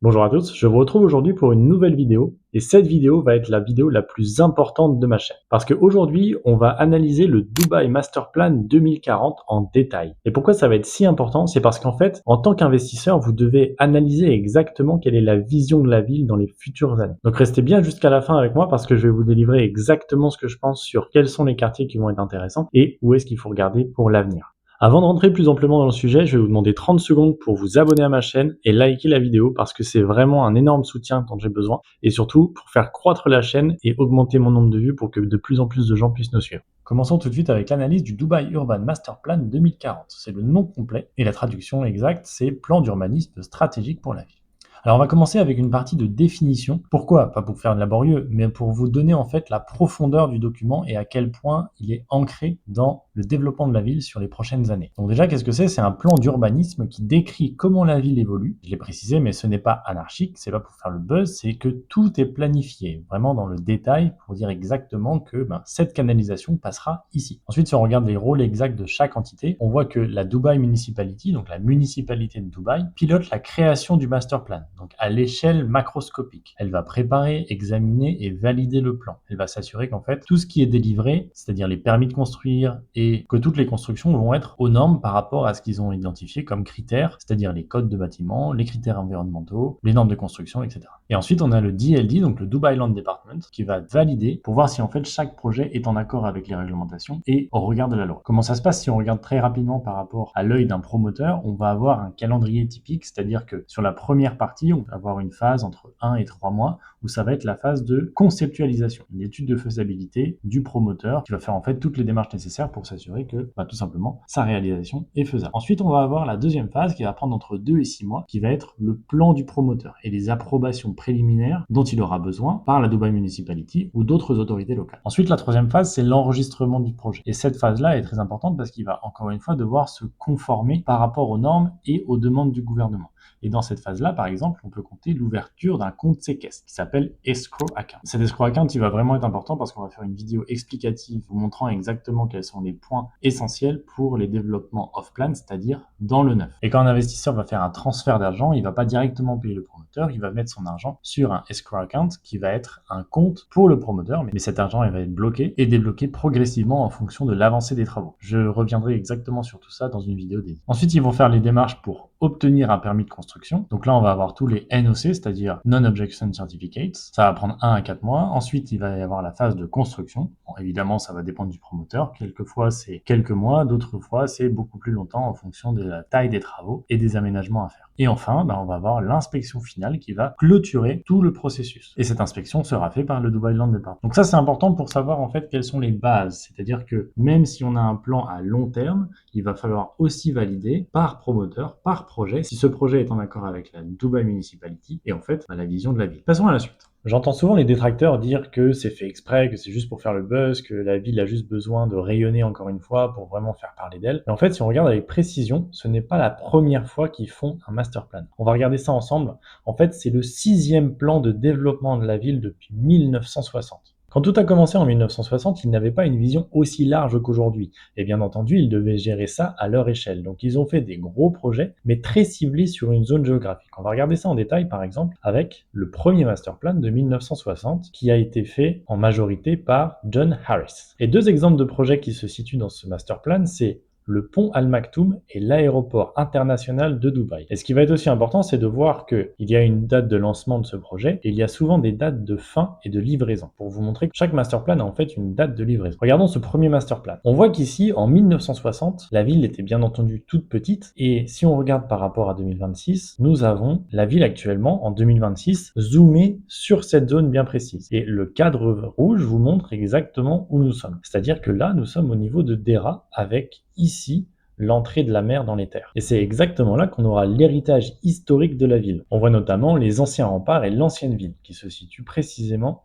Bonjour à tous, je vous retrouve aujourd'hui pour une nouvelle vidéo et cette vidéo va être la vidéo la plus importante de ma chaîne parce qu'aujourd'hui on va analyser le Dubai Master Plan 2040 en détail. Et pourquoi ça va être si important? C'est parce qu'en fait, en tant qu'investisseur, vous devez analyser exactement quelle est la vision de la ville dans les futures années. Donc restez bien jusqu'à la fin avec moi parce que je vais vous délivrer exactement ce que je pense sur quels sont les quartiers qui vont être intéressants et où est-ce qu'il faut regarder pour l'avenir. Avant de rentrer plus amplement dans le sujet, je vais vous demander 30 secondes pour vous abonner à ma chaîne et liker la vidéo parce que c'est vraiment un énorme soutien dont j'ai besoin et surtout pour faire croître la chaîne et augmenter mon nombre de vues pour que de plus en plus de gens puissent nous suivre. Commençons tout de suite avec l'analyse du Dubai Urban Master Plan 2040. C'est le nom complet et la traduction exacte, c'est Plan d'urbanisme stratégique pour la ville. Alors on va commencer avec une partie de définition. Pourquoi? Pas pour faire de laborieux, mais pour vous donner en fait la profondeur du document et à quel point il est ancré dans le développement de la ville sur les prochaines années. Donc déjà, qu'est-ce que c'est? C'est un plan d'urbanisme qui décrit comment la ville évolue. Je l'ai précisé, mais ce n'est pas anarchique, c'est pas pour faire le buzz, c'est que tout est planifié, vraiment dans le détail, pour dire exactement que cette canalisation passera ici. Ensuite, si on regarde les rôles exacts de chaque entité, on voit que la Dubai Municipality, donc la municipalité de Dubaï, pilote la création du master plan, donc à l'échelle macroscopique. Elle va préparer, examiner et valider le plan. Elle va s'assurer qu'en fait, tout ce qui est délivré, c'est-à-dire les permis de construire et que toutes les constructions vont être aux normes par rapport à ce qu'ils ont identifié comme critères, c'est-à-dire les codes de bâtiment, les critères environnementaux, les normes de construction, etc. Et ensuite, on a le DLD, donc le Dubai Land Department, qui va valider pour voir si en fait chaque projet est en accord avec les réglementations et au regard de la loi. Comment ça se passe? Si on regarde très rapidement par rapport à l'œil d'un promoteur, on va avoir un calendrier typique, c'est-à-dire que sur la première partie, on va avoir une phase entre 1 et 3 mois où ça va être la phase de conceptualisation, une étude de faisabilité du promoteur qui va faire en fait toutes les démarches nécessaires pour s'assurer que tout simplement sa réalisation est faisable. Ensuite, on va avoir la deuxième phase qui va prendre entre 2 et 6 mois, qui va être le plan du promoteur et les approbations préliminaires dont il aura besoin par la Dubai Municipality ou d'autres autorités locales. Ensuite, la troisième phase, c'est l'enregistrement du projet. Et cette phase-là est très importante parce qu'il va encore une fois devoir se conformer par rapport aux normes et aux demandes du gouvernement. Et dans cette phase-là, par exemple, on peut compter l'ouverture d'un compte séquestre qui s'appelle Escrow Account. Cet Escrow Account, il va vraiment être important parce qu'on va faire une vidéo explicative vous montrant exactement quels sont les points essentiels pour les développements off-plan, c'est-à-dire dans le neuf. Et quand un investisseur va faire un transfert d'argent, il ne va pas directement payer le promoteur, il va mettre son argent sur un Escrow Account qui va être un compte pour le promoteur, mais cet argent il va être bloqué et débloqué progressivement en fonction de l'avancée des travaux. Je reviendrai exactement sur tout ça dans une vidéo dédiée. Ensuite, ils vont faire les démarches pour obtenir un permis de construction. Donc là, on va avoir tous les NOC, c'est-à-dire Non-Objection Certificates. Ça va prendre 1 à 4 mois. Ensuite, il va y avoir la phase de construction. Bon, évidemment, ça va dépendre du promoteur. Quelquefois, c'est quelques mois. D'autres fois, c'est beaucoup plus longtemps en fonction de la taille des travaux et des aménagements à faire. Et enfin, on va avoir l'inspection finale qui va clôturer tout le processus. Et cette inspection sera faite par le Dubai Land Department. Donc ça, c'est important pour savoir en fait quelles sont les bases. C'est-à-dire que même si on a un plan à long terme, il va falloir aussi valider par promoteur, par projet, si ce projet est en accord avec la Dubai Municipality et en fait la vision de la ville. Passons à la suite. J'entends souvent les détracteurs dire que c'est fait exprès, que c'est juste pour faire le buzz, que la ville a juste besoin de rayonner encore une fois pour vraiment faire parler d'elle. Mais en fait, si on regarde avec précision, ce n'est pas la première fois qu'ils font un master plan. On va regarder ça ensemble. En fait, c'est le 6e plan de développement de la ville depuis 1960. Quand tout a commencé en 1960, ils n'avaient pas une vision aussi large qu'aujourd'hui. Et bien entendu, ils devaient gérer ça à leur échelle. Donc ils ont fait des gros projets, mais très ciblés sur une zone géographique. On va regarder ça en détail, par exemple, avec le premier master plan de 1960, qui a été fait en majorité par John Harris. Et 2 exemples de projets qui se situent dans ce master plan, c'est le pont Al Maktoum et l'aéroport international de Dubaï. Et ce qui va être aussi important, c'est de voir qu'il y a une date de lancement de ce projet et il y a souvent des dates de fin et de livraison pour vous montrer que chaque master plan a en fait une date de livraison. Regardons ce premier master plan. On voit qu'ici, en 1960, la ville était bien entendu toute petite et si on regarde par rapport à 2026, nous avons la ville actuellement en 2026 zoomée sur cette zone bien précise. Et le cadre rouge vous montre exactement où nous sommes. C'est-à-dire que là, nous sommes au niveau de Dera avec ici l'entrée de la mer dans les terres. Et c'est exactement là qu'on aura l'héritage historique de la ville. On voit notamment les anciens remparts et l'ancienne ville qui se situent précisément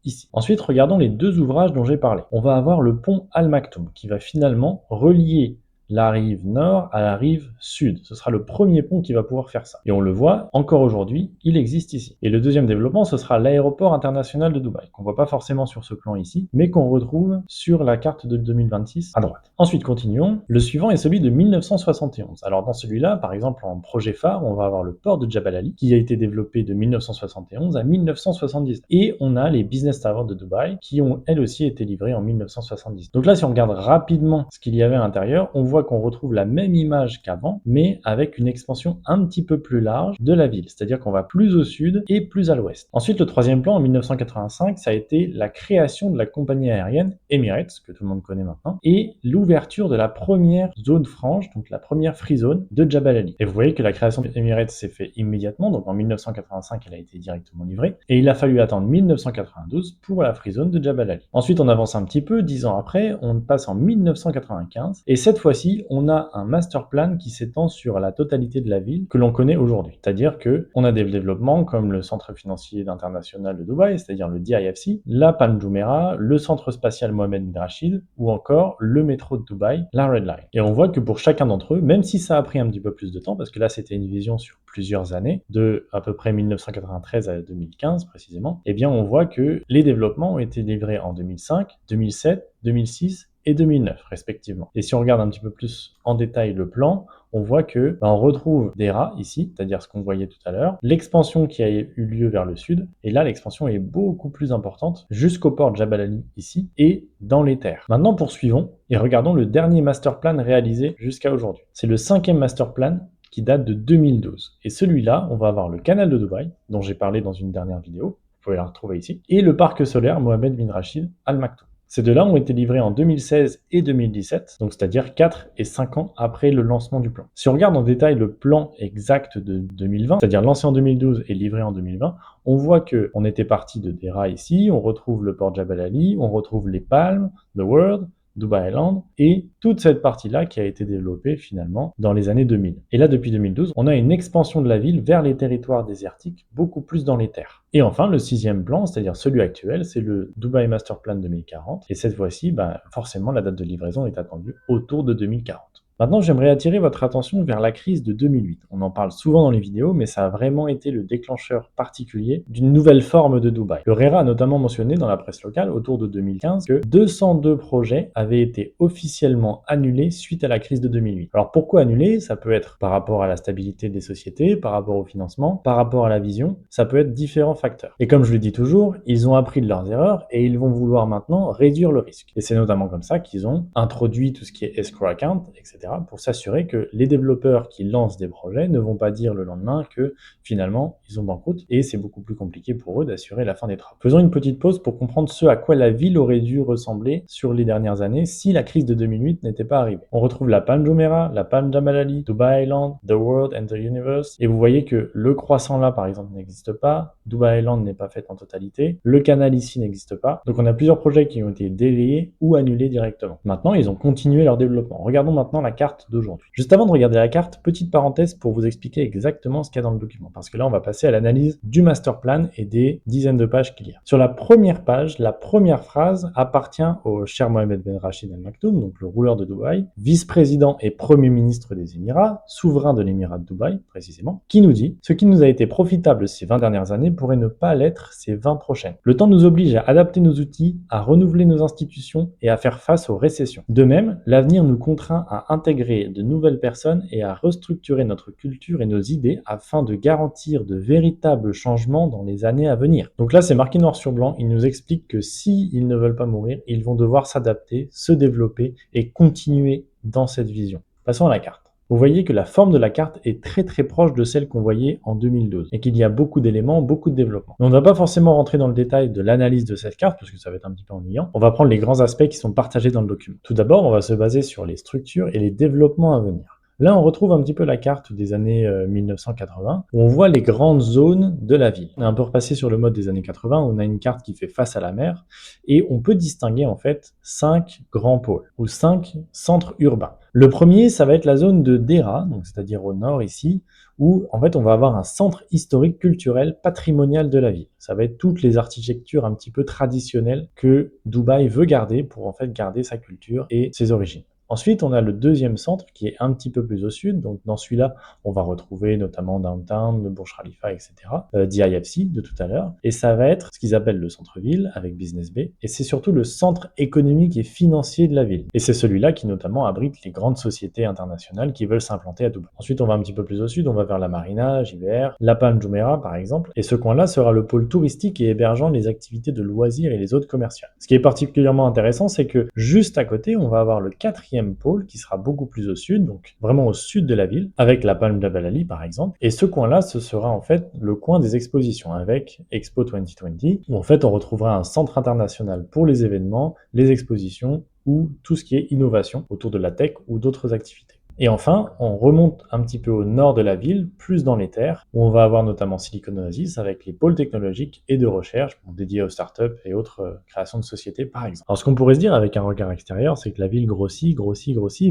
ici. Ensuite, regardons les 2 ouvrages dont j'ai parlé. On va avoir le pont Al Maktoum qui va finalement relier la rive nord à la rive sud. Ce sera le premier pont qui va pouvoir faire ça. Et on le voit, encore aujourd'hui, il existe ici. Et le deuxième développement, ce sera l'aéroport international de Dubaï, qu'on voit pas forcément sur ce plan ici, mais qu'on retrouve sur la carte de 2026 à droite. Ensuite, continuons. Le suivant est celui de 1971. Alors dans celui-là, par exemple, en projet phare, on va avoir le port de Jebel Ali, qui a été développé de 1971 à 1970. Et on a les Business Towers de Dubaï, qui ont elles aussi été livrées en 1970. Donc là, si on regarde rapidement ce qu'il y avait à l'intérieur, on voit qu'on retrouve la même image qu'avant, mais avec une expansion un petit peu plus large de la ville. C'est-à-dire qu'on va plus au sud et plus à l'ouest. Ensuite, le troisième plan, en 1985, ça a été la création de la compagnie aérienne Emirates, que tout le monde connaît maintenant, et l'ouverture de la première zone franche, donc la première free zone de Jebel Ali. Et vous voyez que la création d'Emirates s'est faite immédiatement, donc en 1985, elle a été directement livrée, et il a fallu attendre 1992 pour la free zone de Jebel Ali. Ensuite, on avance un petit peu, 10 ans après, on passe en 1995, et cette fois-ci, on a un master plan qui s'étend sur la totalité de la ville que l'on connaît aujourd'hui. C'est-à-dire que on a des développements comme le centre financier international de Dubaï, c'est-à-dire le DIFC, la Palm Jumeirah, le centre spatial Mohammed bin Rashid, ou encore le métro de Dubaï, la Red Line. Et on voit que pour chacun d'entre eux, même si ça a pris un petit peu plus de temps, parce que là c'était une vision sur plusieurs années, de à peu près 1993 à 2015 précisément, eh bien on voit que les développements ont été livrés en 2005, 2007, 2006 et 2009 respectivement. Et si on regarde un petit peu plus en détail le plan, on voit que on retrouve des rats ici, c'est-à-dire ce qu'on voyait tout à l'heure, l'expansion qui a eu lieu vers le sud, et là l'expansion est beaucoup plus importante jusqu'au port de Jebel Ali ici et dans les terres. Maintenant poursuivons et regardons le dernier master plan réalisé jusqu'à aujourd'hui. C'est le 5e master plan qui date de 2012. Et celui-là, on va avoir le canal de Dubaï, dont j'ai parlé dans une dernière vidéo, vous pouvez la retrouver ici, et le parc solaire Mohammed bin Rashid Al Maktoum. Ces deux-là ont été livrés en 2016 et 2017, donc c'est-à-dire 4 et 5 ans après le lancement du plan. Si on regarde en détail le plan exact de 2020, c'est-à-dire lancé en 2012 et livré en 2020, on voit qu'on était parti de Dera ici, on retrouve le port Jebel Ali, on retrouve les palmes, The World, Dubai Island, et toute cette partie-là qui a été développée finalement dans les années 2000. Et là, depuis 2012, on a une expansion de la ville vers les territoires désertiques, beaucoup plus dans les terres. Et enfin, le 6e plan, c'est-à-dire celui actuel, c'est le Dubai Master Plan 2040. Et cette fois-ci, forcément, la date de livraison est attendue autour de 2040. Maintenant, j'aimerais attirer votre attention vers la crise de 2008. On en parle souvent dans les vidéos, mais ça a vraiment été le déclencheur particulier d'une nouvelle forme de Dubaï. Le RERA a notamment mentionné dans la presse locale, autour de 2015, que 202 projets avaient été officiellement annulés suite à la crise de 2008. Alors pourquoi annulés? Ça peut être par rapport à la stabilité des sociétés, par rapport au financement, par rapport à la vision, ça peut être différents facteurs. Et comme je le dis toujours, ils ont appris de leurs erreurs et ils vont vouloir maintenant réduire le risque. Et c'est notamment comme ça qu'ils ont introduit tout ce qui est escrow account, etc., pour s'assurer que les développeurs qui lancent des projets ne vont pas dire le lendemain que finalement ils ont banqueroute et c'est beaucoup plus compliqué pour eux d'assurer la fin des travaux. Faisons une petite pause pour comprendre ce à quoi la ville aurait dû ressembler sur les dernières années si la crise de 2008 n'était pas arrivée. On retrouve la Palm Jumeirah, la Palm Jebel Ali, Dubai Island, The World and the Universe, et vous voyez que le croissant là par exemple n'existe pas, Dubai Island n'est pas fait en totalité, le canal ici n'existe pas, donc on a plusieurs projets qui ont été délayés ou annulés directement. Maintenant ils ont continué leur développement. Regardons maintenant la carte d'aujourd'hui. Juste avant de regarder la carte, petite parenthèse pour vous expliquer exactement ce qu'il y a dans le document, parce que là on va passer à l'analyse du master plan et des dizaines de pages qu'il y a. Sur la première page, la première phrase appartient au cher Mohammed bin Rashid Al Maktoum, donc le rouleur de Dubaï, vice-président et premier ministre des Émirats, souverain de l'Émirat de Dubaï précisément, qui nous dit: ce qui nous a été profitable ces 20 dernières années pourrait ne pas l'être ces 20 prochaines. Le temps nous oblige à adapter nos outils, à renouveler nos institutions et à faire face aux récessions. De même, l'avenir nous contraint à intégrer de nouvelles personnes et à restructurer notre culture et nos idées afin de garantir de véritables changements dans les années à venir. Donc là, c'est marqué noir sur blanc. Il nous explique que s'ils ne veulent pas mourir, ils vont devoir s'adapter, se développer et continuer dans cette vision. Passons à la carte. Vous voyez que la forme de la carte est très très proche de celle qu'on voyait en 2012 et qu'il y a beaucoup d'éléments, beaucoup de développement. Mais on ne va pas forcément rentrer dans le détail de l'analyse de cette carte parce que ça va être un petit peu ennuyant. On va prendre les grands aspects qui sont partagés dans le document. Tout d'abord, on va se baser sur les structures et les développements à venir. Là, on retrouve un petit peu la carte des années 1980, où on voit les grandes zones de la ville. On est un peu repassé sur le mode des années 80, où on a une carte qui fait face à la mer, et on peut distinguer en fait 5 grands pôles, ou 5 centres urbains. Le premier, ça va être la zone de Dera, donc c'est-à-dire au nord ici, où en fait on va avoir un centre historique, culturel, patrimonial de la ville. Ça va être toutes les architectures un petit peu traditionnelles que Dubaï veut garder pour en fait garder sa culture et ses origines. Ensuite, on a le deuxième centre qui est un petit peu plus au sud. Donc dans celui-là, on va retrouver notamment Downtown, le Burj Khalifa, etc. DIFC de tout à l'heure. Et ça va être ce qu'ils appellent le centre-ville avec Business Bay. Et c'est surtout le centre économique et financier de la ville. Et c'est celui-là qui notamment abrite les grandes sociétés internationales qui veulent s'implanter à Dubaï. Ensuite, on va un petit peu plus au sud, on va vers la Marina, JBR, La Palm Jumeirah par exemple. Et ce coin-là sera le pôle touristique et hébergeant les activités de loisirs et les autres commerciales. Ce qui est particulièrement intéressant, c'est que juste à côté, on va avoir le quatrième pôle qui sera beaucoup plus au sud, donc vraiment au sud de la ville, avec la Palm Jebel Ali par exemple. Et ce coin-là, ce sera en fait le coin des expositions avec Expo 2020, où en fait on retrouvera un centre international pour les événements, les expositions ou tout ce qui est innovation autour de la tech ou d'autres activités. Et enfin, on remonte un petit peu au nord de la ville, plus dans les terres, où on va avoir notamment Silicon Oasis avec les pôles technologiques et de recherche dédiés aux startups et autres créations de sociétés par exemple. Alors ce qu'on pourrait se dire avec un regard extérieur, c'est que la ville grossit,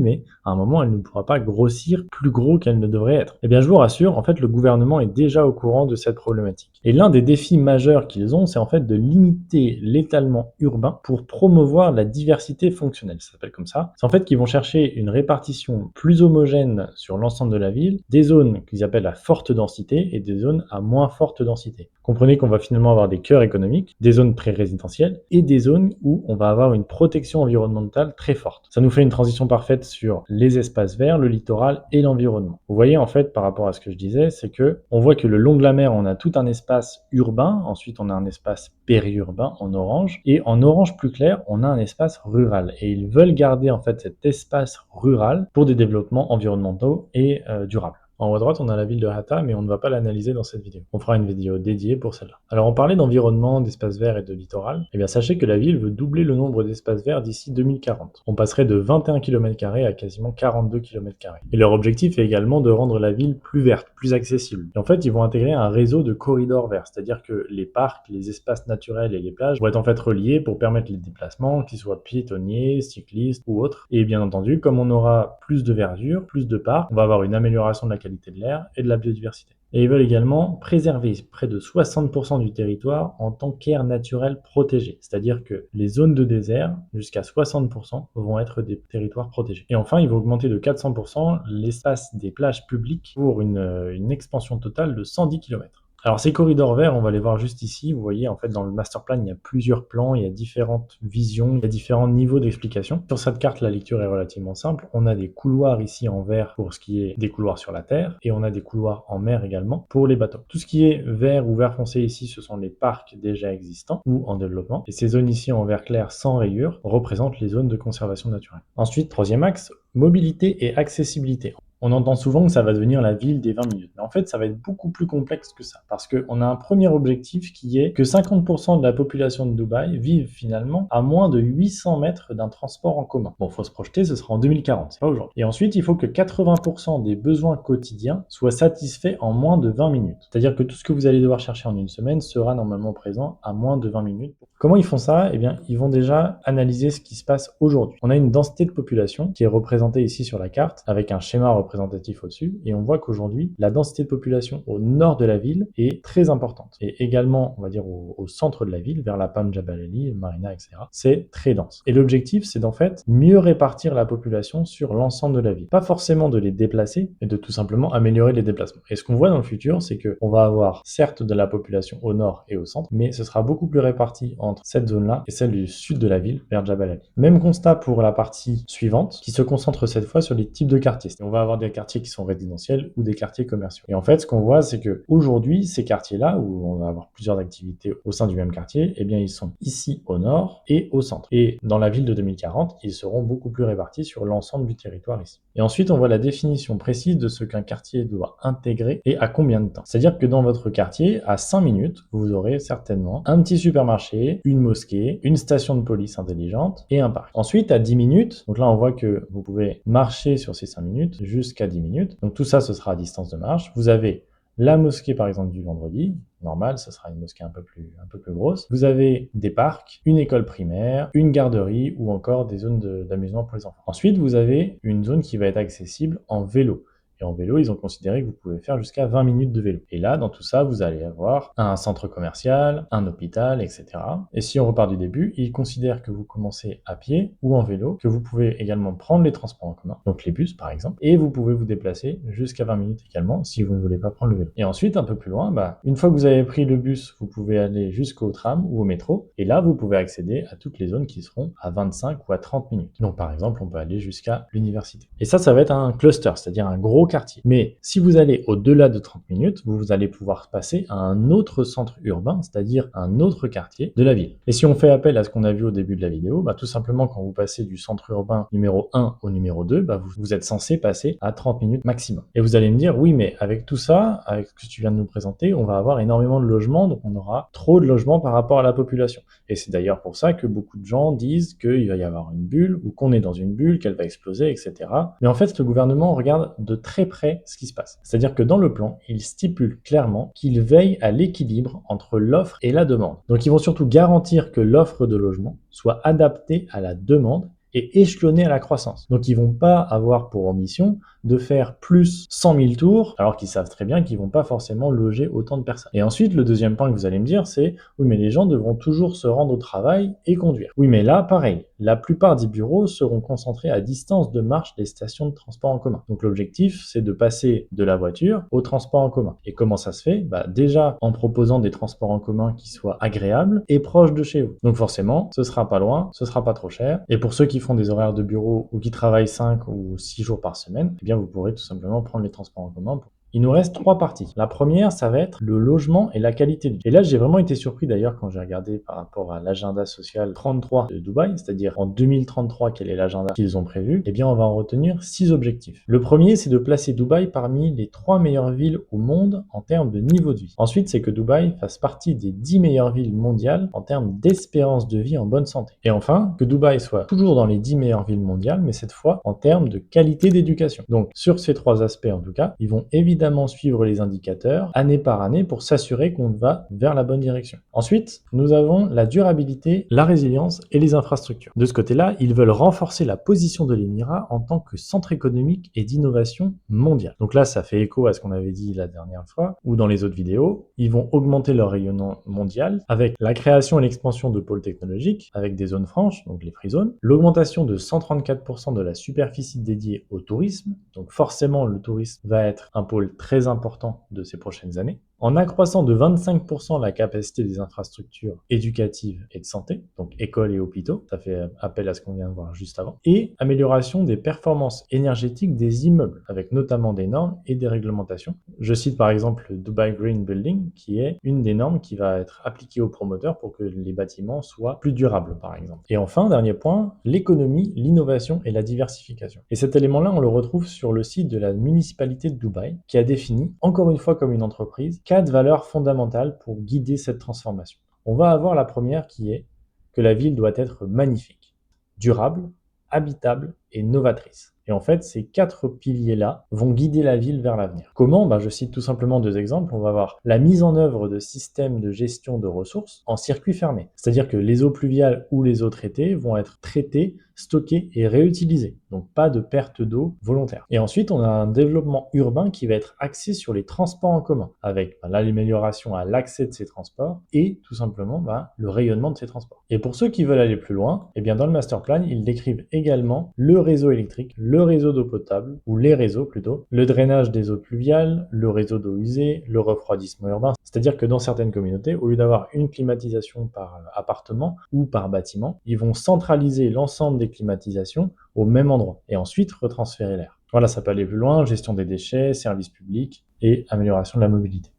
mais à un moment elle ne pourra pas grossir plus gros qu'elle ne devrait être. Eh bien je vous rassure, en fait le gouvernement est déjà au courant de cette problématique. Et l'un des défis majeurs qu'ils ont, c'est en fait de limiter l'étalement urbain pour promouvoir la diversité fonctionnelle, ça s'appelle comme ça. C'est en fait qu'ils vont chercher une répartition plus homogène sur l'ensemble de la ville, des zones qu'ils appellent à forte densité et des zones à moins forte densité. Comprenez qu'on va finalement avoir des cœurs économiques, des zones très résidentielles et des zones où on va avoir une protection environnementale très forte. Ça nous fait une transition parfaite sur les espaces verts, le littoral et l'environnement. Vous voyez en fait par rapport à ce que je disais, c'est que on voit que le long de la mer, on a tout un espace urbain, ensuite on a un espace périurbain en orange et en orange plus clair, on a un espace rural et ils veulent garder en fait cet espace rural pour des développements environnementaux et durables. En haut à droite, on a la ville de Hatta, mais on ne va pas l'analyser dans cette vidéo. On fera une vidéo dédiée pour celle-là. Alors, on parlait d'environnement, d'espaces verts et de littoral. Eh bien, sachez que la ville veut doubler le nombre d'espaces verts d'ici 2040. On passerait de 21 km² à quasiment 42 km². Et leur objectif est également de rendre la ville plus verte, plus accessible. Et en fait, ils vont intégrer un réseau de corridors verts, c'est-à-dire que les parcs, les espaces naturels et les plages vont être en fait reliés pour permettre les déplacements, qu'ils soient piétonniers, cyclistes ou autres. Et bien entendu, comme on aura plus de verdure, plus de parcs, on va avoir une amélioration de la qualité de l'air et de la biodiversité. Et ils veulent également préserver près de 60% du territoire en tant qu'aire naturelle protégée. C'est-à-dire que les zones de désert, jusqu'à 60%, vont être des territoires protégés. Et enfin, ils vont augmenter de 400% l'espace des plages publiques pour une expansion totale de 110 km. Alors ces corridors verts, on va les voir juste ici. Vous voyez, en fait, dans le master plan, il y a plusieurs plans, il y a différentes visions, il y a différents niveaux d'explication. Sur cette carte, la lecture est relativement simple. On a des couloirs ici en vert pour ce qui est des couloirs sur la terre, et on a des couloirs en mer également pour les bateaux. Tout ce qui est vert ou vert foncé ici, ce sont les parcs déjà existants ou en développement. Et ces zones ici en vert clair sans rayures représentent les zones de conservation naturelle. Ensuite, troisième axe, mobilité et accessibilité. On entend souvent que ça va devenir la ville des 20 minutes. Mais en fait, ça va être beaucoup plus complexe que ça. Parce qu'on a un premier objectif qui est que 50% de la population de Dubaï vive finalement à moins de 800 mètres d'un transport en commun. Bon, faut se projeter, ce sera en 2040, c'est pas aujourd'hui. Et ensuite, il faut que 80% des besoins quotidiens soient satisfaits en moins de 20 minutes. C'est-à-dire que tout ce que vous allez devoir chercher en une semaine sera normalement présent à moins de 20 minutes. Comment ils font ça? Eh bien, ils vont déjà analyser ce qui se passe aujourd'hui. On a une densité de population qui est représentée ici sur la carte avec un schéma représentatif au-dessus et on voit qu'aujourd'hui, la densité de population au nord de la ville est très importante. Et également, on va dire au centre de la ville, vers la Palm Jebel Ali, Marina, etc., c'est très dense. Et l'objectif, c'est d'en fait mieux répartir la population sur l'ensemble de la ville. Pas forcément de les déplacer, mais de tout simplement améliorer les déplacements. Et ce qu'on voit dans le futur, c'est qu'on va avoir certes de la population au nord et au centre, mais ce sera beaucoup plus réparti entre cette zone-là et celle du sud de la ville, vers Jebel Ali. Même constat pour la partie suivante, qui se concentre cette fois sur les types de quartiers. On va avoir des quartiers qui sont résidentiels ou des quartiers commerciaux. Et en fait, ce qu'on voit, c'est que aujourd'hui, ces quartiers-là, où on va avoir plusieurs activités au sein du même quartier, eh bien, ils sont ici au nord et au centre. Et dans la ville de 2040, ils seront beaucoup plus répartis sur l'ensemble du territoire ici. Et ensuite, on voit la définition précise de ce qu'un quartier doit intégrer et à combien de temps. C'est-à-dire que dans votre quartier, à 5 minutes, vous aurez certainement un petit supermarché, une mosquée, une station de police intelligente et un parc. Ensuite, à 10 minutes, donc là, on voit que vous pouvez marcher sur ces 5 minutes jusqu'à 10 minutes. Donc tout ça, ce sera à distance de marche. Vous avez la mosquée, par exemple, du vendredi. Normal, ce sera une mosquée un peu plus grosse. Vous avez des parcs, une école primaire, une garderie ou encore des zones d'amusement pour les enfants. Ensuite, vous avez une zone qui va être accessible en vélo. Et en vélo, ils ont considéré que vous pouvez faire jusqu'à 20 minutes de vélo. Et là, dans tout ça, vous allez avoir un centre commercial, un hôpital, etc. Et si on repart du début, ils considèrent que vous commencez à pied ou en vélo, que vous pouvez également prendre les transports en commun, donc les bus par exemple, et vous pouvez vous déplacer jusqu'à 20 minutes également si vous ne voulez pas prendre le vélo. Et ensuite, un peu plus loin, une fois que vous avez pris le bus, vous pouvez aller jusqu'au tram ou au métro, et là, vous pouvez accéder à toutes les zones qui seront à 25 ou à 30 minutes. Donc par exemple, on peut aller jusqu'à l'université. Et ça va être un cluster, c'est-à-dire un gros quartier. Mais si vous allez au-delà de 30 minutes, vous allez pouvoir passer à un autre centre urbain, c'est-à-dire un autre quartier de la ville. Et si on fait appel à ce qu'on a vu au début de la vidéo, tout simplement quand vous passez du centre urbain numéro 1 au numéro 2, vous êtes censé passer à 30 minutes maximum. Et vous allez me dire, oui, mais avec tout ça, avec ce que tu viens de nous présenter, on va avoir énormément de logements, donc on aura trop de logements par rapport à la population. Et c'est d'ailleurs pour ça que beaucoup de gens disent qu'il va y avoir une bulle, ou qu'on est dans une bulle, qu'elle va exploser, etc. Mais en fait, le gouvernement regarde de très près ce qui se passe. C'est-à-dire que dans le plan, il stipule clairement qu'il veille à l'équilibre entre l'offre et la demande. Donc ils vont surtout garantir que l'offre de logement soit adaptée à la demande et échelonnée à la croissance. Donc ils vont pas avoir pour ambition de faire plus 100 000 tours, alors qu'ils savent très bien qu'ils vont pas forcément loger autant de personnes. Et ensuite, le deuxième point que vous allez me dire, c'est oui, mais les gens devront toujours se rendre au travail et conduire. Oui, mais là, pareil, la plupart des bureaux seront concentrés à distance de marche des stations de transport en commun. Donc l'objectif, c'est de passer de la voiture au transport en commun. Et comment ça se fait? Déjà en proposant des transports en commun qui soient agréables et proches de chez vous. Donc forcément, ce sera pas loin, ce sera pas trop cher. Et pour ceux qui font des horaires de bureau ou qui travaillent 5 ou 6 jours par semaine, vous pourrez tout simplement prendre les transports en commun. Il nous reste 3 parties. La première, ça va être le logement et la qualité de vie. Et là, j'ai vraiment été surpris d'ailleurs quand j'ai regardé par rapport à l'agenda social 33 de Dubaï, c'est-à-dire en 2033, quel est l'agenda qu'ils ont prévu. On va en retenir 6 objectifs. Le premier, c'est de placer Dubaï parmi les 3 meilleures villes au monde en termes de niveau de vie. Ensuite, c'est que Dubaï fasse partie des 10 meilleures villes mondiales en termes d'espérance de vie en bonne santé. Et enfin, que Dubaï soit toujours dans les 10 meilleures villes mondiales, mais cette fois en termes de qualité d'éducation. Donc, sur ces 3 aspects en tout cas, ils vont évidemment suivre les indicateurs année par année pour s'assurer qu'on va vers la bonne direction. Ensuite, nous avons la durabilité, la résilience et les infrastructures. De ce côté-là, ils veulent renforcer la position de l'Émirat en tant que centre économique et d'innovation mondiale. Donc là, ça fait écho à ce qu'on avait dit la dernière fois ou dans les autres vidéos. Ils vont augmenter leur rayonnement mondial avec la création et l'expansion de pôles technologiques, avec des zones franches, donc les free zones, l'augmentation de 134% de la superficie dédiée au tourisme, donc forcément le tourisme va être un pôle très important de ces prochaines années, en accroissant de 25% la capacité des infrastructures éducatives et de santé, donc écoles et hôpitaux, ça fait appel à ce qu'on vient de voir juste avant, et amélioration des performances énergétiques des immeubles, avec notamment des normes et des réglementations. Je cite par exemple le Dubai Green Building, qui est une des normes qui va être appliquée aux promoteurs pour que les bâtiments soient plus durables, par exemple. Et enfin, dernier point, l'économie, l'innovation et la diversification. Et cet élément-là, on le retrouve sur le site de la municipalité de Dubaï, qui a défini, encore une fois comme une entreprise, 4 valeurs fondamentales pour guider cette transformation. On va avoir la première qui est que la ville doit être magnifique, durable, habitable et novatrice. Et en fait, ces 4 piliers-là vont guider la ville vers l'avenir. Comment? Je cite tout simplement 2 exemples. On va voir la mise en œuvre de systèmes de gestion de ressources en circuit fermé. C'est-à-dire que les eaux pluviales ou les eaux traitées vont être traitées, stockées et réutilisées. Donc pas de perte d'eau volontaire. Et ensuite, on a un développement urbain qui va être axé sur les transports en commun, avec l'amélioration à l'accès de ces transports et tout simplement le rayonnement de ces transports. Et pour ceux qui veulent aller plus loin, dans le master plan, ils décrivent également le réseau électrique, le réseau d'eau potable, ou les réseaux plutôt, le drainage des eaux pluviales, le réseau d'eau usée, le refroidissement urbain. C'est-à-dire que dans certaines communautés, au lieu d'avoir une climatisation par appartement ou par bâtiment, ils vont centraliser l'ensemble des climatisations au même endroit et ensuite retransférer l'air. Voilà, ça peut aller plus loin, gestion des déchets, services publics et amélioration de la mobilité.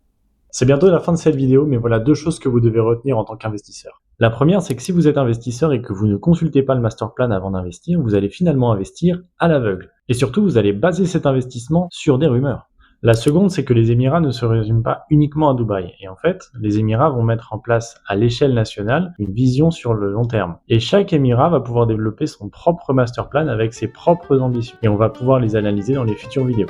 C'est bientôt la fin de cette vidéo, mais voilà 2 choses que vous devez retenir en tant qu'investisseur. La première, c'est que si vous êtes investisseur et que vous ne consultez pas le master plan avant d'investir, vous allez finalement investir à l'aveugle. Et surtout, vous allez baser cet investissement sur des rumeurs. La seconde, c'est que les Émirats ne se résument pas uniquement à Dubaï. Et en fait, les Émirats vont mettre en place à l'échelle nationale une vision sur le long terme. Et chaque Émirat va pouvoir développer son propre master plan avec ses propres ambitions. Et on va pouvoir les analyser dans les futures vidéos.